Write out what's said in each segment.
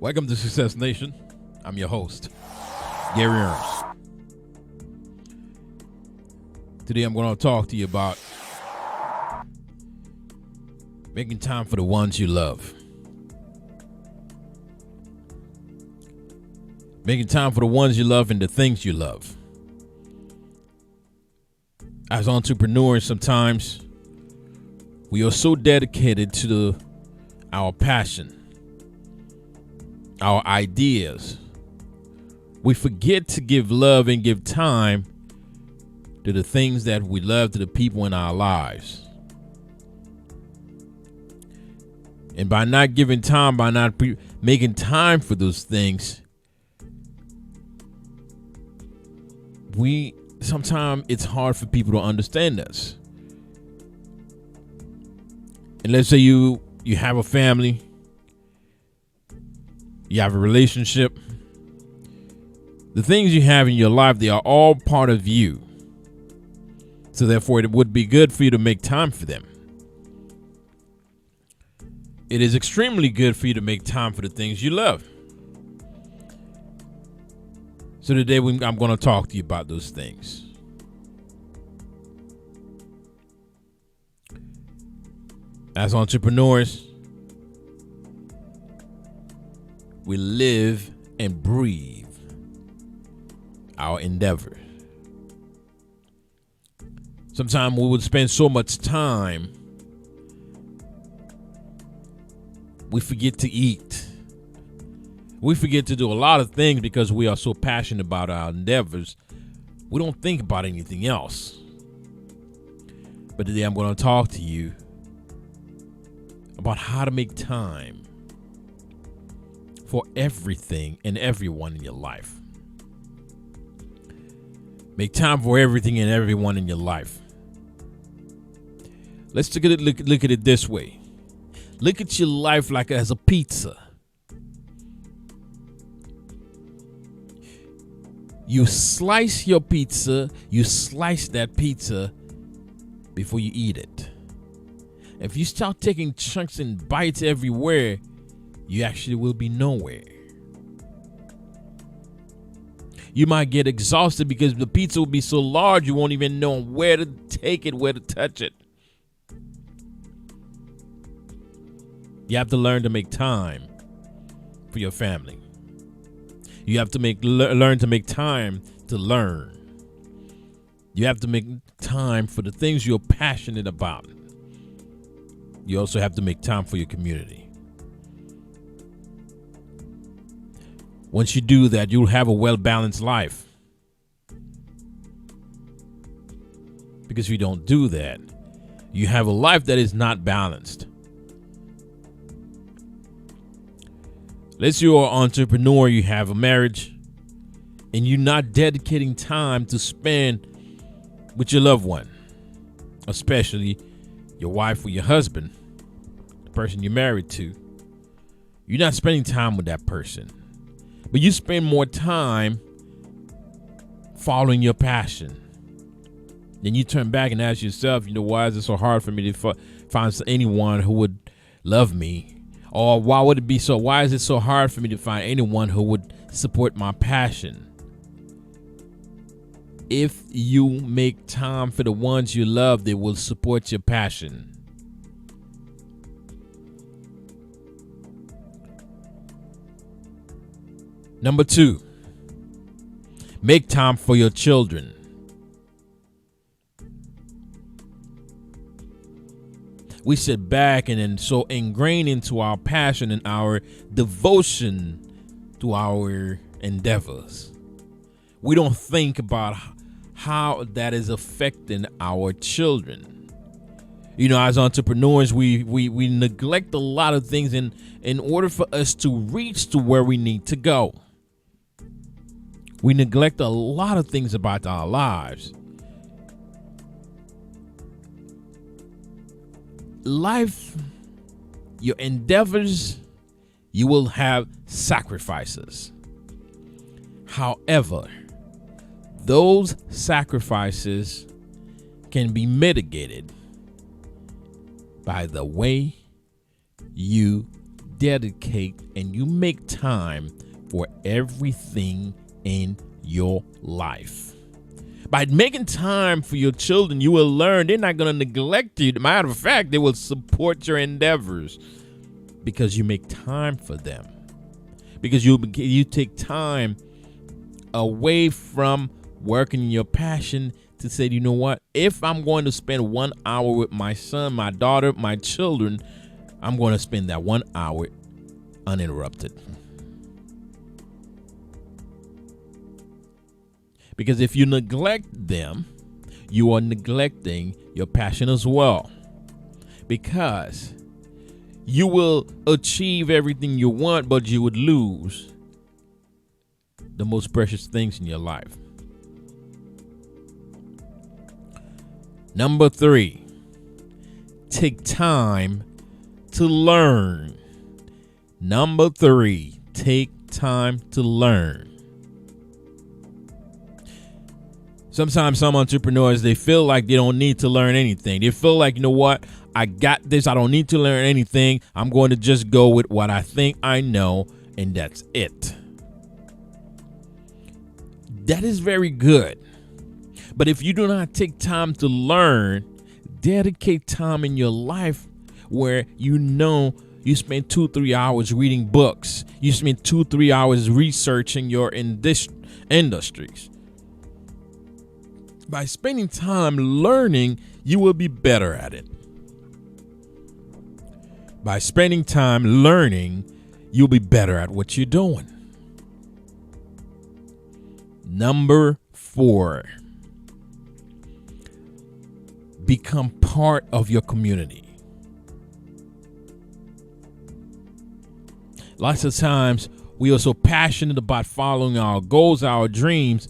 Welcome to Success Nation. I'm your host, Gary Ernst. Today I'm going to talk to you about making time for the ones you love. Making time for the ones you love and the things you love. As entrepreneurs, sometimes we are so dedicated to our passion, our ideas. We forget to give love and give time to the things that we love, to the people in our lives. And by not giving time, by not making time for those things, sometimes it's hard for people to understand us. And let's say you have a family, you have a relationship. The things you have in your life, they are all part of you. So therefore, it would be good for you to make time for them. It is extremely good for you to make time for the things you love. So today I'm going to talk to you about those things. As entrepreneurs, we live and breathe our endeavor. Sometimes we would spend so much time, we forget to eat. We forget to do a lot of things because we are so passionate about our endeavors. We don't think about anything else. But today I'm going to talk to you about how to make time for everything and everyone in your life. Make time for everything and everyone in your life. Let's look at it this way. Look at your life like as a pizza. You slice your pizza, you slice that pizza before you eat it. If you start taking chunks and bites everywhere, you actually will be nowhere. You might get exhausted because the pizza will be so large you won't even know where to take it, where to touch it. You have to learn to make time for your family. You have to learn to make time to learn. You have to make time for the things you're passionate about. You also have to make time for your community. Once you do that, you'll have a well-balanced life. Because if you don't do that, you have a life that is not balanced. Let's say you're an entrepreneur, you have a marriage, and you're not dedicating time to spend with your loved one, especially your wife or your husband, the person you're married to. You're not spending time with that person, but you spend more time following your passion. Then you turn back and ask yourself, why is it so hard for me to find anyone who would love me? Or why is it so hard for me to find anyone who would support my passion? If you make time for the ones you love, they will support your passion. Number 2, make time for your children. We sit back and then so ingrained into our passion and our devotion to our endeavors. We don't think about how that is affecting our children. As entrepreneurs, we neglect a lot of things in order for us to reach to where we need to go. We neglect a lot of things about our lives. Life, your endeavors, you will have sacrifices. However, those sacrifices can be mitigated by the way you dedicate and you make time for everything in your life. By making time for your children, you will learn they're not going to neglect you. Matter of fact, they will support your endeavors because you make time for them. Because you take time away from working in your passion to say, you know what? If I'm going to spend 1 hour with my son, my daughter, my children, I'm going to spend that 1 hour uninterrupted. Because if you neglect them, you are neglecting your passion as well. Because you will achieve everything you want, but you would lose the most precious things in your life. Number 3, take time to learn. Number 3, take time to learn. Sometimes some entrepreneurs, they feel like they don't need to learn anything. They feel like, you know what? I got this. I don't need to learn anything. I'm going to just go with what I think I know, and that's it. That is very good. But if you do not take time to learn, dedicate time in your life where you know you spend 2-3 hours reading books. You spend 2-3 hours researching your industries. By spending time learning, you will be better at it. By spending time learning, you'll be better at what you're doing. Number 4, become part of your community. Lots of times we are so passionate about following our goals, our dreams.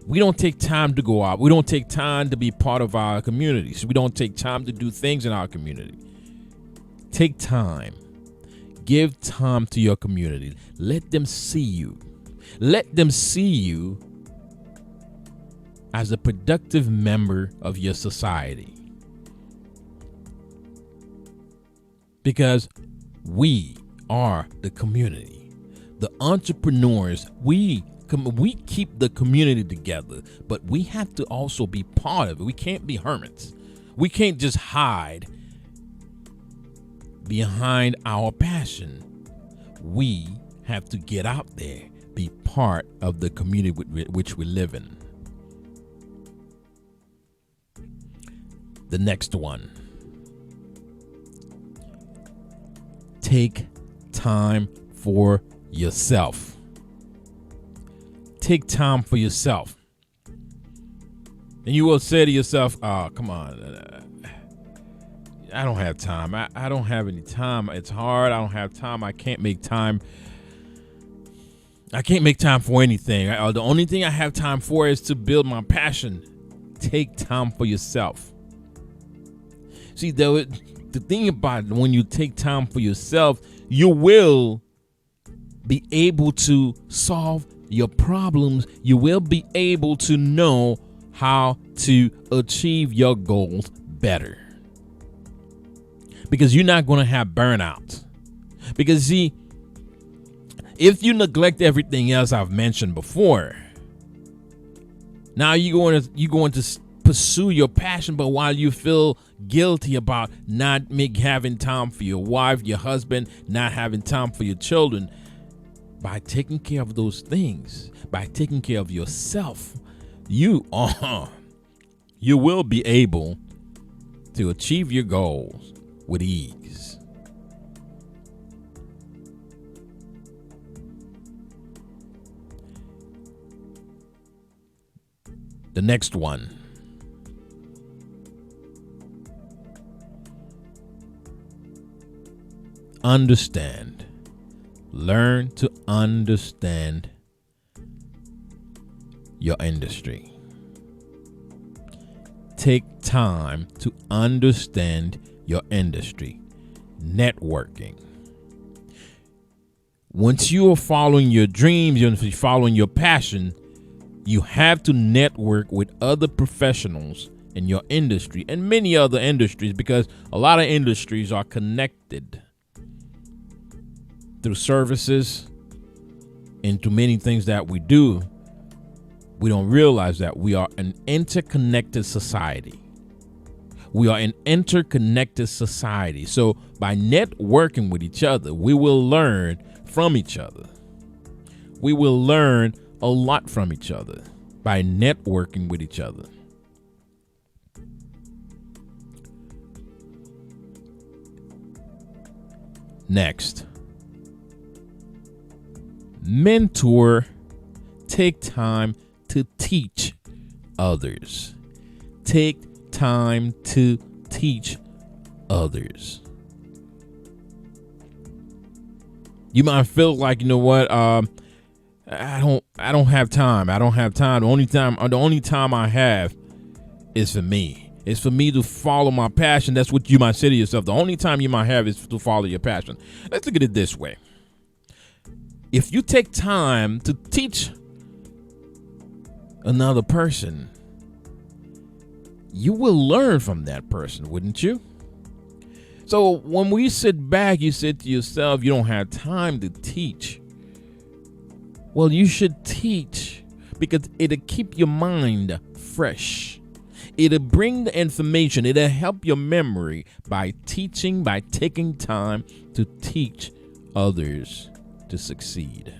We don't take time to go out. We don't take time to be part of our communities. We don't take time to do things in our community. Take time. Give time to your community. Let them see you. Let them see you as a productive member of your society. Because we are the community. The entrepreneurs, we keep the community together, but we have to also be part of it. We can't be hermits. We can't just hide behind our passion. We have to get out there, be part of the community which we live in. The next one. Take time for yourself. Take time for yourself. And you will say to yourself, oh, come on. I don't have time. I don't have any time. It's hard. I don't have time. I can't make time. I can't make time for anything. The only thing I have time for is to build my passion. Take time for yourself. See, the thing about when you take time for yourself, you will be able to solve your problems. You will be able to know how to achieve your goals better. Because you're not going to have burnout. Because see, if you neglect everything else I've mentioned before, now you're going to pursue your passion, but while you feel guilty about not having time for your wife, your husband, not having time for your children, by taking care of those things, by taking care of yourself, you will be able to achieve your goals with ease. The next one. Understand. Learn to understand your industry. Take time to understand your industry. Networking. Once you are following your dreams, you're following your passion, you have to network with other professionals in your industry and many other industries, because a lot of industries are connected. through services and through many things that we do, we don't realize that we are an interconnected society. We are an interconnected society. So by networking with each other, we will learn from each other. We will learn a lot from each other by networking with each other. Next, mentor. Take time to teach others. Take time to teach others. You might feel like, you know what, I don't have time. I don't have time. The only time I have is for me. It's for me to follow my passion. That's what you might say to yourself. The only time you might have is to follow your passion. Let's look at it this way. If you take time to teach another person, you will learn from that person, wouldn't you? So when we sit back, you said to yourself, you don't have time to teach. Well, you should teach because it'll keep your mind fresh. It'll bring the information. It'll help your memory by teaching, by taking time to teach others to succeed.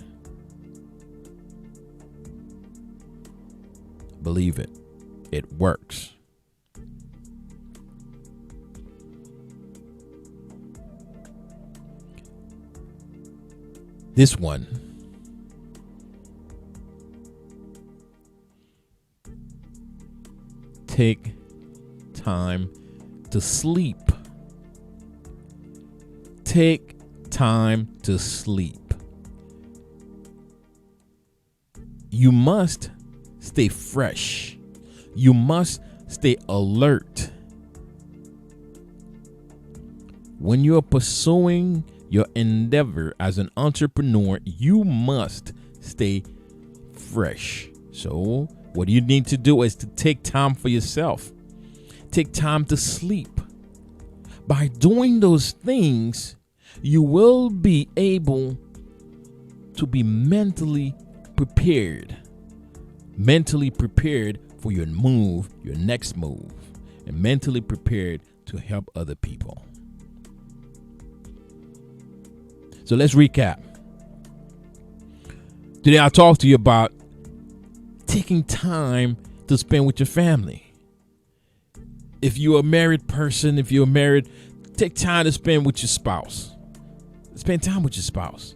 Believe it. It works. This one. Take time to sleep. Take time to sleep. You must stay fresh. You must stay alert. When you're pursuing your endeavor as an entrepreneur, you must stay fresh. So what you need to do is to take time for yourself. Take time to sleep. By doing those things, you will be able to be mentally prepared. Mentally prepared for your move, your next move, and mentally prepared to help other people. So let's recap. Today I talked to you about taking time to spend with your family. If you're a married person, if you're married, take time to spend with your spouse. Spend time with your spouse.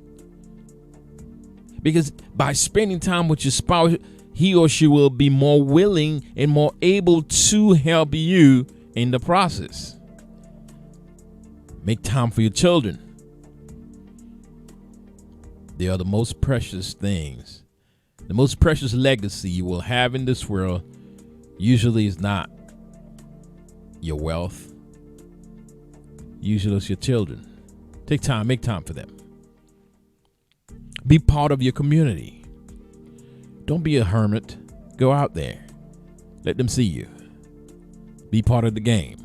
Because by spending time with your spouse, he or she will be more willing and more able to help you in the process. Make time for your children. They are the most precious things. The most precious legacy you will have in this world usually is not your wealth. Usually it's your children. Take time, make time for them. Be part of your community. Don't be a hermit. Go out there. Let them see you. Be part of the game.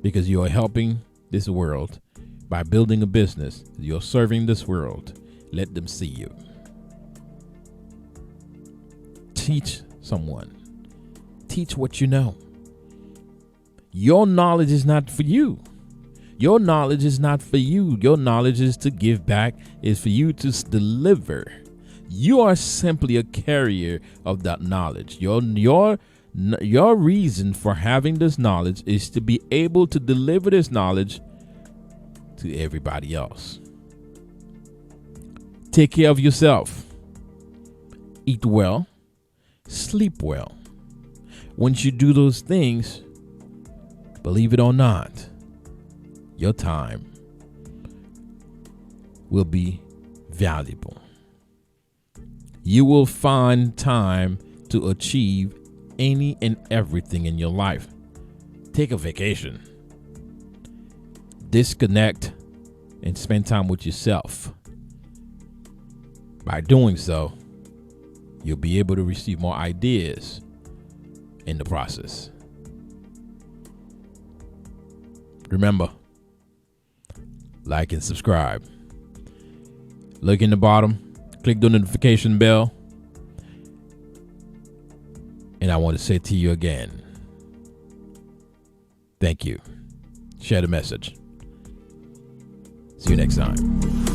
Because you are helping this world by building a business. You're serving this world. Let them see you. Teach someone. Teach what you know. Your knowledge is not for you. Your knowledge is not for you. Your knowledge is to give back, is for you to deliver. You are simply a carrier of that knowledge. Your reason for having this knowledge is to be able to deliver this knowledge to everybody else. Take care of yourself. Eat well. Sleep well. Once you do those things, believe it or not, your time will be valuable. You will find time to achieve any and everything in your life. Take a vacation. Disconnect and spend time with yourself. By doing so, you'll be able to receive more ideas in the process. Remember, like, and subscribe. Look in the bottom, click the notification bell. And I want to say to you again, thank you. Share the message. See you next time.